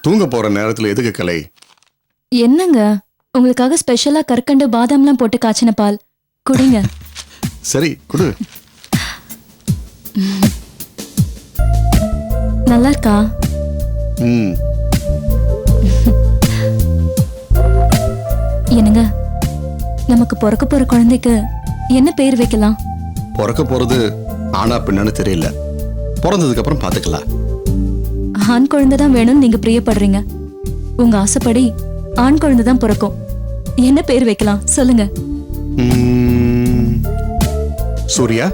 தூங்க போற நேரத்துல எதுக்கு கலை? என்னங்க உங்களுக்காக ஸ்பெஷலா கற்கண்டு பாதாம்லாம் போட்டு காய்ச்சின பால் குடிங்க. சரி குடு. நல்லா இருக்கா? என்னங்க நமக்கு பிறக்க போற குழந்தைக்கு என்ன பேர் வைக்கலாம்? பிறக்க போறது ஆனா பின்னான்னு தெரியல, பிறந்ததுக்கு அப்புறம் பாத்துக்கலாம். ஆண் குழந்தை தான் வேணும்னு நீங்க பிரியப்படுறீங்க. உங்க ஆசைப்படி ஆண் குழந்தை தான் பிறக்கும். என்ன பேர் வைக்கலாம் சொல்லுங்க. சூர்யா,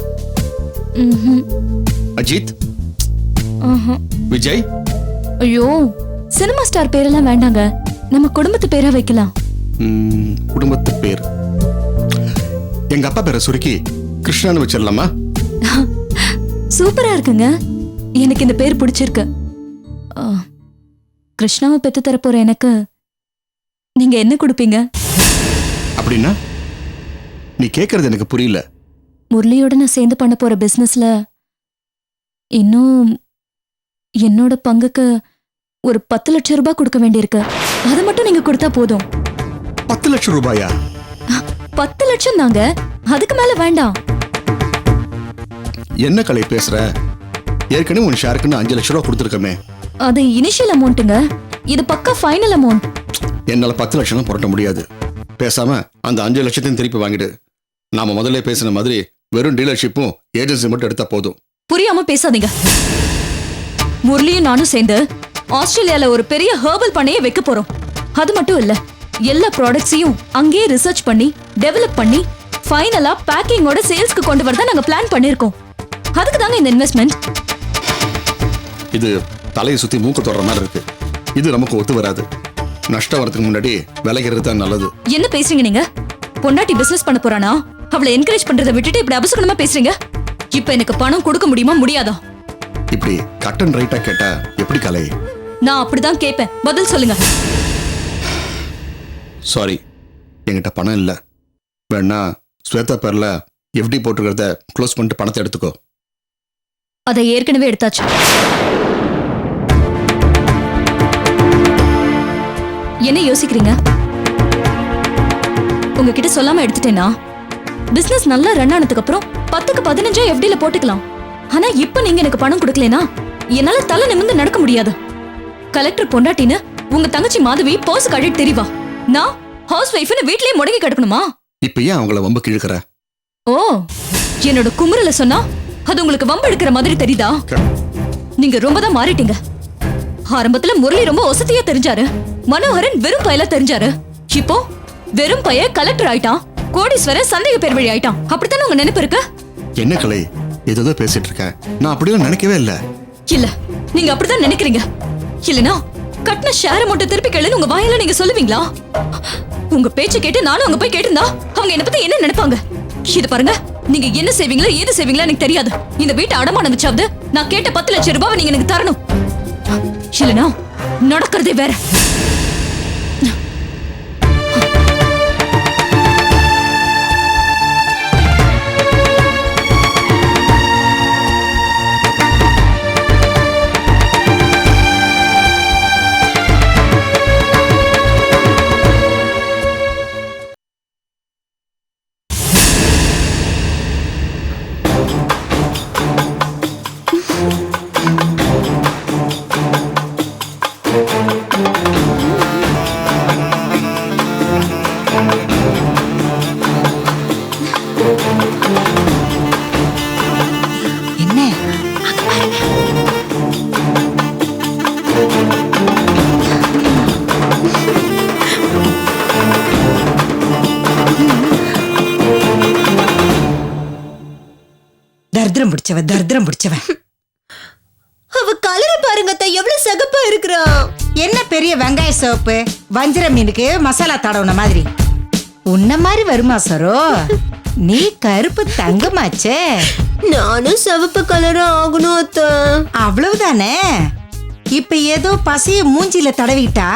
அஜித், விஜய். ஐயோ சினிமா ஸ்டார் பேரெல்லாம் வேண்டாங்க, நம்ம குடும்பத்து பேரா வைக்கலாம். குடும்பத்து பேர் எங்க அப்பா பேரை சுருக்கி கிருஷ்ணான்னு வச்சிடலாமா? சூப்பரா இருக்குங்க, எனக்கு இந்த பேர் பிடிச்சிருக்கு. கிருஷ்ணாவை பெத்து தரப்போற எனக்கு நீங்க என்ன கொடுப்பீங்க? அப்படின்னா நீ கேக்குறது எனக்கு புரியல. முரளியோட நான் சேர்ந்து பண்ண போற பிசினஸ்ல இன்னும் என்னோட பங்குக்கு ஒரு 10 லட்சம் ரூபாய் கொடுக்க வேண்டியிருக்கு. அதை மட்டும் நீங்க கொடுத்தா போதும். 10 லட்சம் ரூபாயா? 10 லட்சம் தாங்க, அதுக்கு மேல வேண்டாம். என்ன கலை பேசுற? ஏற்கனவே உன் ஷேருக்குன்னு 5 லட்சம் ரூபாய் கொடுத்துருக்கமே. அது இனிஷியல் அமௌண்ட்டுங்க, இது பக்கா ஃபைனல் அமௌண்ட். என்னால 10 லட்சம் புரட்ட முடியாது. பேசாம அந்த 5 லட்சத்தையும் திருப்பி வாங்கிடு. நாம முதல்ல பேசின மாதிரி வெறும் டீலர்ஷிப்பும் ஏஜென்சி மட்டும் எடுத்தா போதும். புரியாம பேசாதீங்க. முரளியும் நானும் சேர்ந்து ஆஸ்திரேலியால ஒரு பெரிய ஹெர்பல் பண்ணையை வைக்க போறோம். அது மட்டும் இல்ல, எல்லா ப்ராடக்ட்ஸையும் அங்கேயே ரிசர்ச் பண்ணி டெவலப் பண்ணி ஃபைனலா பேக்கிங்கோட சேல்ஸ்க்கு கொண்டு வரதான் நாங்க பிளான் பண்ணிருக்கோம். அதுக்கு தாங்க இந்த இன்வெஸ்ட்மெண்ட். இது தலையை சுத்தி மூக்கு தொடற மாதிரி இருக்கு. இது நமக்கு ஒத்து வராது. நஷ்டம் வரதுக்கு முன்னாடி விலகிறது தான் நல்லது. என்ன பேசுறீங்க நீங்க? பொண்டாட்டி பிசினஸ் பண்ண போறானா அவளை என்கரேஜ் பண்றதை விட்டுட்டு இப்படி அபசகுணமா பேசுறீங்க. இப்ப எனக்கு பணம் கொடுக்க முடியுமா முடியாதா? இப்படி கட் அண்ட் ரைட்டா கேட்டா எப்படி கலை? நான் அப்படிதான் கேட்பேன், பதில் சொல்லுங்க. சாரி, என்கிட்ட பணம் இல்ல. வேணா ஸ்வேதா பேர்ல எஃப்டி போட்டுக்கிறத க்ளோஸ் பண்ணிட்டு பணத்தை எடுத்துக்கோ. அதை ஏற்கனவே எடுத்தாச்சு. என்ன யோசிக்கிறீங்க? உங்ககிட்ட சொல்லாம எடுத்துட்டேனா? பிசினஸ் நல்லா ரன் ஆனதுக்கு அப்புறம் 10க்கு 15 எஃப்டில போட்டுக்கலாம். ஆனா இப்ப நீங்க எனக்கு பணம் கொடுக்கலனா என்னால தலை நிமிர்ந்து நடக்க முடியாது. கலெக்டர் பொண்டாட்டின்னு உங்க தங்கச்சி மாதவி போஸ் கட்டிட்டு தெரிவா? நான் ஹவுஸ் வைஃப்னு வீட்லயே முடங்கி கிடக்கணுமா? இப்ப ஏன் அவங்கள வம்பு கிழக்குற? ஓ, என்னோட குமுறல சொன்னா அது உங்களுக்கு வம்பு எடுக்கிற மாதிரி தெரியுதா? நீங்க ரொம்ப தான் மாறிட்டீங்க. ஆரம்பத்துல முரளி ரொம்ப ஒசத்தியா தெரிஞ்சாரு, மனோகரன் வெறும் பயலா தெரிஞ்சாரு. இப்போ வெறும் பைய கலெக்டர் ஆயிட்டான், கோடீஸ்வரன் சந்தேக பேர் வழி ஆயிட்டான். அப்படித்தானே உங்க நினைப்பு இருக்கு? என்ன கலை ஏதோ பேசிட்டு இருக்க? நான் அப்படிலாம் நினைக்கவே இல்ல. இல்ல, நீங்க அப்படிதான் நினைக்கிறீங்க. இல்லனா கட்டின ஷேர் மட்டும் திருப்பி கேளுன்னு உங்க வாயில நீங்க சொல்லுவீங்களா? உங்க பேச்சு கேட்டு நானும் அங்க போய் கேட்டிருந்தா அவங்க என்ன பத்தி என்ன நினைப்பாங்க? இது பாருங்க, நீங்க என்ன செய்வீங்களா ஏது செய்வீங்களா எனக்கு தெரியாது. இந்த வீட்டை அடமானம் வச்சாவது நான் கேட்ட 10 லட்சம் ரூபாய் நீங்க எனக்கு தரணும். இல்லனா நடக்கிறதே வேற. பிடிச்சவ, தரித்திரம் பிடிச்சவ. அவ கலரை பாருங்க அத்தை, எவ்வளவு சகப்பா இருக்கிறா. என்ன பெரிய வெங்காய சோப்பு, வஞ்சிர மீனுக்கு மசாலா தடவுன மாதிரி. உன்ன மாதிரி வருமா சரோ? நீ கருப்பு தங்கமாச்சே. நானும் சிவப்பு கலரா ஆகணும் அத்தை. அவ்வளவுதானே. இப்ப ஏதோ பசைய மூஞ்சில தடவிட்டா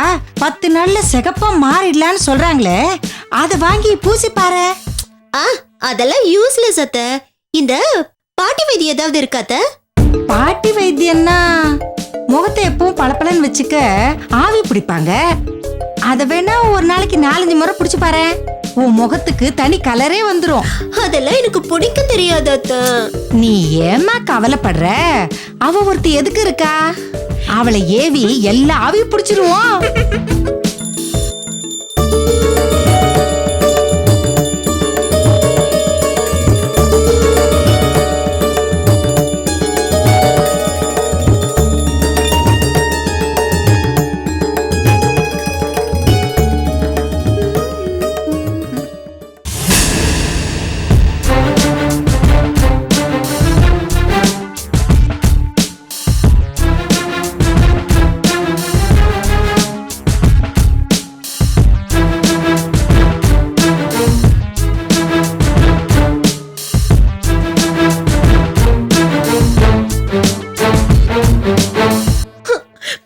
10 நாள்ல சிகப்பா மாறிடலான்னு சொல்றாங்களே, அத வாங்கி பூசி பாரு. அதெல்லாம் யூஸ்லெஸ் அத்தை. இந்த பாட்டி வைத்தியம் ஏதாவது இருக்கா அத்தை? பாட்டி வைத்தியம்னா முகத்தை எப்பவும் பளபளன்னு வச்சுக்க ஆவி பிடிப்பாங்க. அத வேணா ஒரு நாளைக்கு 4-5 முறை பிடிச்சு பாரு. உன் முகத்துக்கு தனி கலரே வந்துரும். அதெல்லாம் எனக்கு பிடிக்க தெரியாது அத்தை. நீ ஏமா கவலைப்படுற? அவ ஒருத்தி எதுக்கு இருக்கா? அவளை ஏவி எல்லா ஆவி பிடிச்சிருவோம்.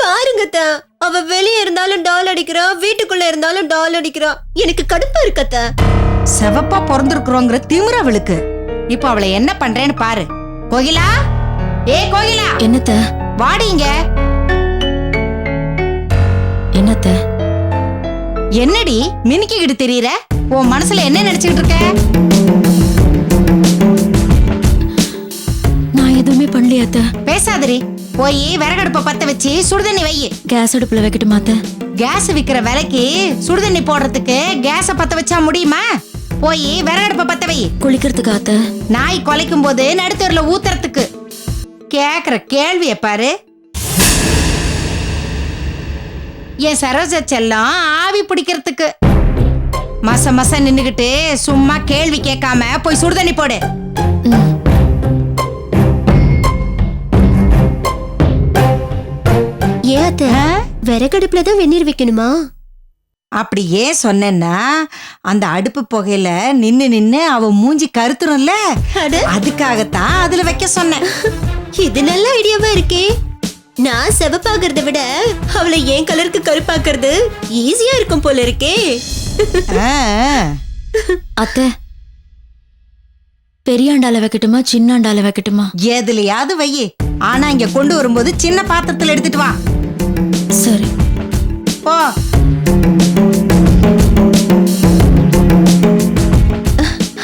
பாருங்க அத்தை, அவ வெளியே இருந்தாலும் டால் அடிக்கிறா, வீட்டுக்குள்ள இருந்தாலும் டால் அடிக்கிறா. எனக்கு கடுப்பா இருக்கு அத்தை. செவப்பா பிறந்திருக்கிறோங்கிற திமிர அவளுக்கு. இப்ப அவளை என்ன பண்றேன்னு பாரு. கோகிலா, ஏ கோகிலா, என்னத்த? வாடிங்க. என்னத்த? என்னடி மினுக்கிக்கிட்டு தெரியற? உன் மனசுல என்ன நினைச்சுக்கிட்டு இருக்க? நான் எதுவுமே பண்ணலையாத்த. பேசாதரி. போய் விறகடுப்ப பத்த வச்சு சுடுதண்ணி வை. கேஸ் அடுப்புல வைக்கட்டுமா அத்த? கேஸ் விக்கிற விலைக்கு சுடுதண்ணி போடுறதுக்கு கேஸ பத்த வச்சா முடியுமா? போய் விறகடுப்ப பத்த வை. குளிக்கிறதுக்கு அத்த? நாய் குலைக்கும் போது நடுத்தூர்ல ஊத்துறதுக்கு. கேக்குற கேள்விய பாரு. என் சரோஜா செல்லம் ஆவி பிடிக்கிறதுக்கு. மச நின்னுகிட்டு சும்மா கேள்வி கேட்காம போய் சுடுதண்ணி போடு. ஏன் அத்தை, விறகடுப்புல தான் வெந்நீர் வைக்கணுமா? அப்படி ஏன் சொன்னேன்னா, அந்த அடுப்பு புகையில நின்னு அவ மூஞ்சி கருத்துரும்ல, அதுக்காகத்தான் அதுல வைக்க சொன்னேன். இது நல்ல ஐடியாவா இருக்கே. நான் செவப்பாகிறத விட அவளை ஏன் கலருக்கு கருப்பாக்குறது ஈஸியா இருக்கும் போல இருக்கே. அத்த, பெரியாண்டால வைக்கட்டுமா சின்னாண்டால வைக்கட்டுமா? எதுலயாவது வை. ஆனா இங்க கொண்டு வரும்போது சின்ன பாத்திரத்துல எடுத்துட்டு வா. சரி போ.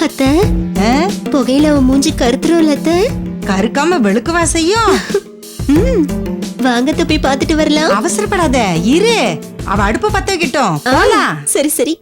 அத்தை, புகையில அவன் மூஞ்சி கருத்துரும்ல அத்தை? கருக்காம வெளுக்குவா செய்யும். வாங்கத்த போய் பாத்துட்டு வரலாம். அவசரப்படாத, இரு. அவ அடுப்பு பத்த வைக்கட்டும். போலாம். சரி சரி.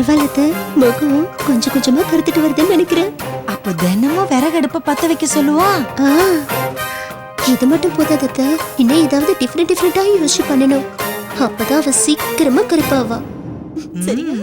பரவாயில்ல, முகம் கொஞ்சம் கொஞ்சமா கருத்துட்டு வருதுன்னு நினைக்கிறேன். அப்ப தினமும் விறகடுப்ப பத்த வைக்க சொல்லுவோம். இது மட்டும் போதாத, இன்னும் ஏதாவது டிஃபரெண்டா யோசிச்சு பண்ணணும். அப்பதான் அவ சீக்கிரமா கருப்பாவா. சரியா?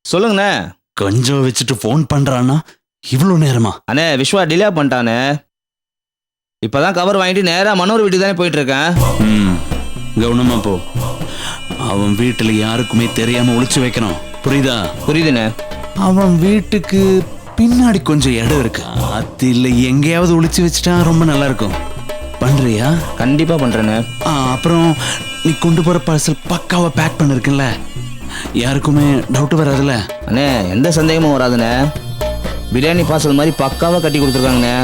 சொல்லுங்கண்ணே. கொஞ்சம் வச்சுட்டு ஃபோன் பண்றான்னா இவ்வளோ நேரமா? அண்ணே, விஸ்வா டிலே பண்ணிட்டானே. இப்பதான் கவர் வாங்கிட்டு நேரா மனோர் வீட்டுக்கு தானே போயிட்டு இருக்கேன். கவனமா போ. அவன் வீட்டுல யாருக்குமே தெரியாம ஒளிச்சு வைக்கணும், புரியுதா? புரியுதுண்ணே. அவன் வீட்டுக்கு பின்னாடி கொஞ்சம் இடம் இருக்கு, அது இல்லை எங்கேயாவது ஒளிச்சு வச்சுட்டா ரொம்ப நல்லா இருக்கும். பண்றியா? கண்டிப்பா பண்றேனே. அப்புறம் நீ கொண்டு போற பார்சல் பக்காவா பேக் பண்ணிருக்குல்ல, யாருக்குமே டவுட் வராதுல்ல? அண்ணே எந்த சந்தேகமும் வராதுண்ணே. பிரியாணி பார்சல் மாதிரி பக்காவா கட்டி கொடுத்துருக்காங்கண்ணே.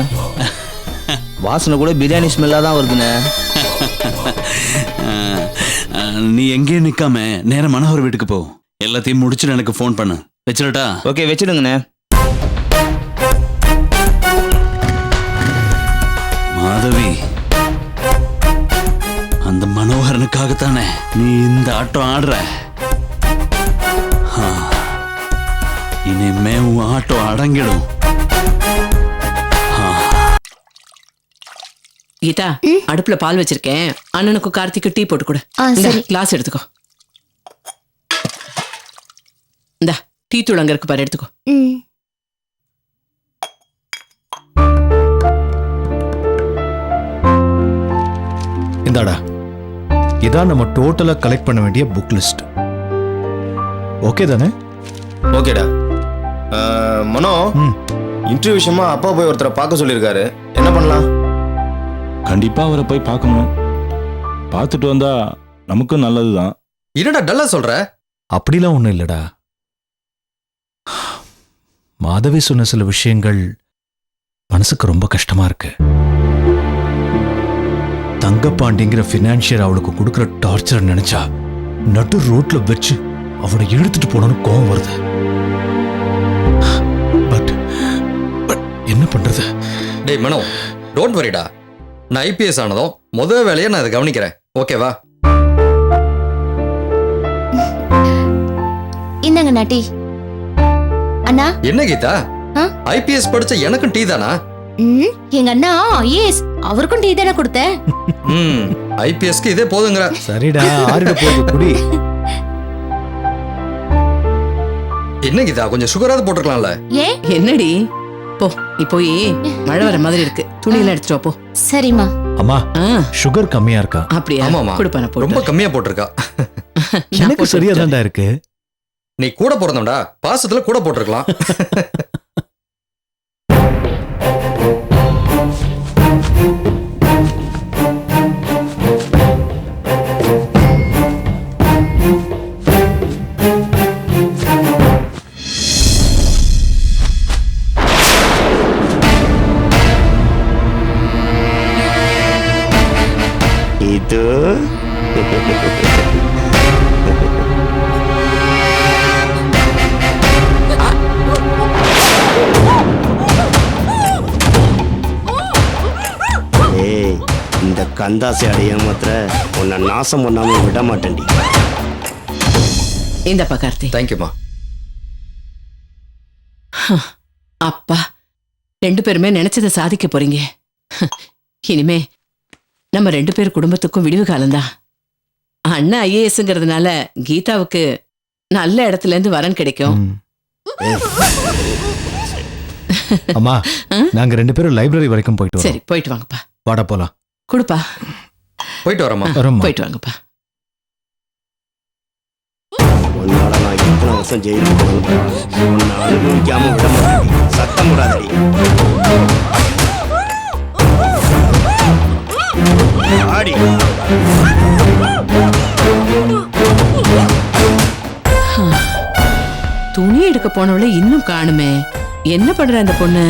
வாசனை கூட பிரியாணி ஸ்மெல்லா தான் வருதுண்ணே. நீ எங்கேயும் நிக்காம நேரா மனோகர் வீட்டுக்கு போ. எல்லாத்தையும் முடிச்சுட்டு எனக்கு ஃபோன் பண்ணு. வச்சிடட்டா? ஓகே வச்சிடுங்கண்ணே. மாதவி, அந்த மனோகரனுக்காகத்தானே நீ இந்த ஆட்டம் ஆடுற. இனிமே உன் ஆட்டம் அடங்கிடும். கீதா, அடுப்புல பால் வச்சிருக்கேன். அண்ணனுக்கும் கார்த்திக்கு டீ போட்டு கொடு. சரி. கிளாஸ் எடுத்துக்கோ. இந்த டீ தூள் அங்க இருக்கு பாரு, எடுத்துக்கோ. ம். இந்தாடா, இதான் நம்ம டோட்டலா கலெக்ட் பண்ண வேண்டிய புக் லிஸ்ட். ஓகே தானே? ஓகேடா. மனோ, ம். இன்டர்வியூ விஷயமா அப்பா போய் ஒருத்தரை பார்க்க சொல்லியிருக்காரு. என்ன பண்ணலாம்? கண்டிப்பா அவரை போய் பார்க்கணும். பார்த்துட்டு வந்தா நமக்கும் நல்லதுதான். என்னடா டல்லா சொல்ற? அப்படிலாம் ஒண்ணும் இல்லடா. மாதவி சொன்ன சில விஷயங்கள் மனசுக்கு ரொம்ப கஷ்டமா இருக்கு. தங்கப்பாண்டிங்கிற பினான்சியர் அவளுக்கு கொடுக்கிற டார்ச்சர் நினைச்சா நடு ரோட்ல வச்சு அவனை இழுத்துட்டு போனோன்னு கோவம் வருது. பட் என்ன பண்றது? டேய் மனோ, டோன்ட் வரிடா. நான் ஐபிஎஸ் ஆனதும் முதல் வேலையை நான் அதை கவனிக்கிறேன். ஓகேவா? இந்தாங்க நாட்டி. அண்ணா. என்ன கீதா, ஆ? ஐபிஎஸ் படிச்ச எனக்கும் டீ தானா? எங்க அண்ணா ஐஏஎஸ், அவருக்கும் டீ தானே கொடுத்தேன். ஐபிஎஸ்க்கு இதே போதுங்கிற. சரிடா, ஆறிட போகுது குடி. என்ன கீதா, கொஞ்சம் சுகராது போட்டுக்கலாம்ல? ஏன்? என்னடி? போ, நீ போய் மழை வர மாதிரி இருக்கு, துணியெல்லாம் எடுத்துட்டு வா, போ. சரிம்மா. அம்மா, சுகர் கம்மியா இருக்கா? அப்படியா? ஆமாமா, கொடுப்பேன், போட்டு ரொம்ப கம்மியா போட்டிருக்கா. எனக்கு சரியா தான்டா இருக்கு. நீ கூட பிறந்தோம்டா, பாசத்துல கூட போட்டிருக்கலாம். இது ஏய், இந்த கந்தாசி அடைய மாத்திர உன்னை நாசம் பண்ணாம விட மாட்டேன்டி. இந்தப்பா கார்த்தி. தேங்க்யூமா. அப்பா, 2 பேருமே நினைச்சதை சாதிக்க போறீங்க. இனிமே நம்ம 2 பேர் குடும்பத்துக்கும் விடிவு காலம்தான். அண்ணா ஐஏஎஸ்ங்கிறதுனால கீதாவுக்கு நல்ல இடத்துல இருந்து வரன் கிடைக்கும். அம்மா, நாங்க 2 பேரும் லைப்ரரி வரைக்கும் போயிட்டு வரோம். சரி, போயிட்டு வாங்கப்பா. வாடா போலாம். கொடுப்பா. போயிட்டு வரமா? போயிட்டு வாங்கப்பா. உன்னால நான் எத்தனை வருஷம் ஜெயிலுக்கு போகணும், உன்னை அனுபவிக்காம விட மாட்டேன். சத்தம் விடாதடி. ஆடி. துணி எடுக்க போனவளை இன்னும் காணுமே. என்ன பண்ற அந்த பொண்ணு?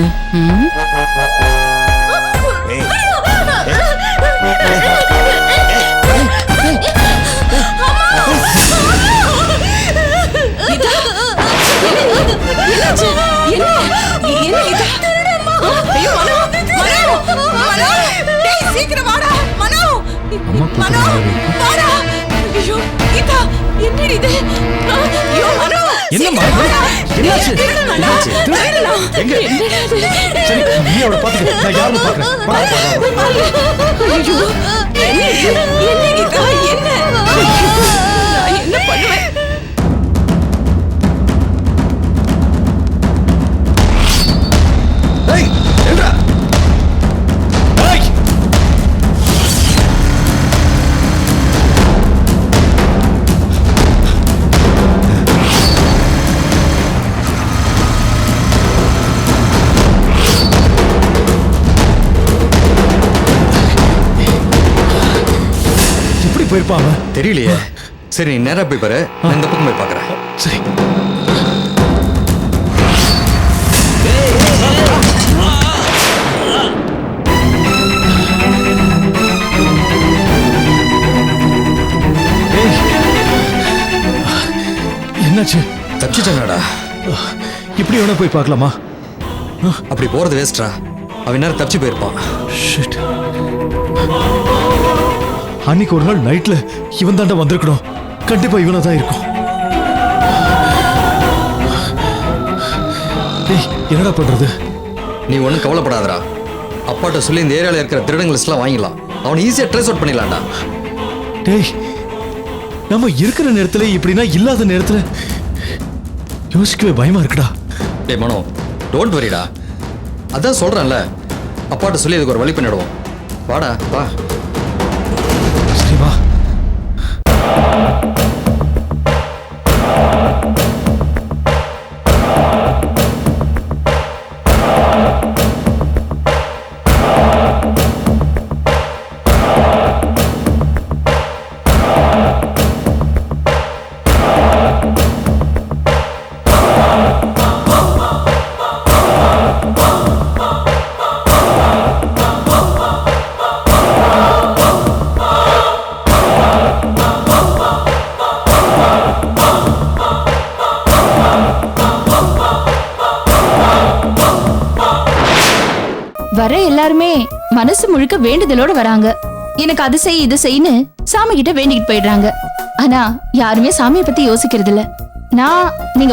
என்ன பண்ணுவேன்? போயிருப்பான் அவன்? தெரியலையே. சரி நீ நேரா போய் பாரு, நான் இந்த பக்கம் போய் பார்க்கறேன். சரி. என்னாச்சு? தப்பிச்சிட்டானடா. இப்படி வேணா போய் பார்க்கலாமா? அப்படி போறது வேஸ்ட்ரா. அவன் நேரம் தப்பிச்சு போயிருப்பான். ஷிட். அன்னைக்கு ஒரு நாள் நைட்ல இவன் தாண்டா வந்திருக்கணும். கண்டிப்பா இவனா தான் இருக்கும். ஏய், என்னடா பண்றது? நீ ஒன்றும் கவலைப்படாதடா. அப்பாட்ட சொல்லி இந்த ஏரியாவில் இருக்கிற திருடங்க லிஸ்ட்லாம் வாங்கிடலாம். அவனை ஈஸியாக ட்ரேஸ் அவுட் பண்ணிடலாம்டா. டேய், நம்ம இருக்கிற நேரத்துல இப்படின்னா இல்லாத நேரத்துல யோசிக்கவே பயமா இருக்குடா. டேய் மனோ, டோன்ட் வரிடா. அதான் சொல்கிறேன்ல, அப்பாட்ட சொல்லி இதுக்கு ஒரு வழி பண்ணிடுவோம். வாடா வா. சரி வா. வர எல்லாருமே மனசு முழுக்க வேண்டுதலோட வராங்க. எனக்கு அது செய் இது செய்யு சாமி கிட்ட வேண்டிக்கிட்டு போயிடுறாங்க. ஆனா யாருமே சாமியை பத்தி யோசிக்கிறது இல்ல. நான் நீங்க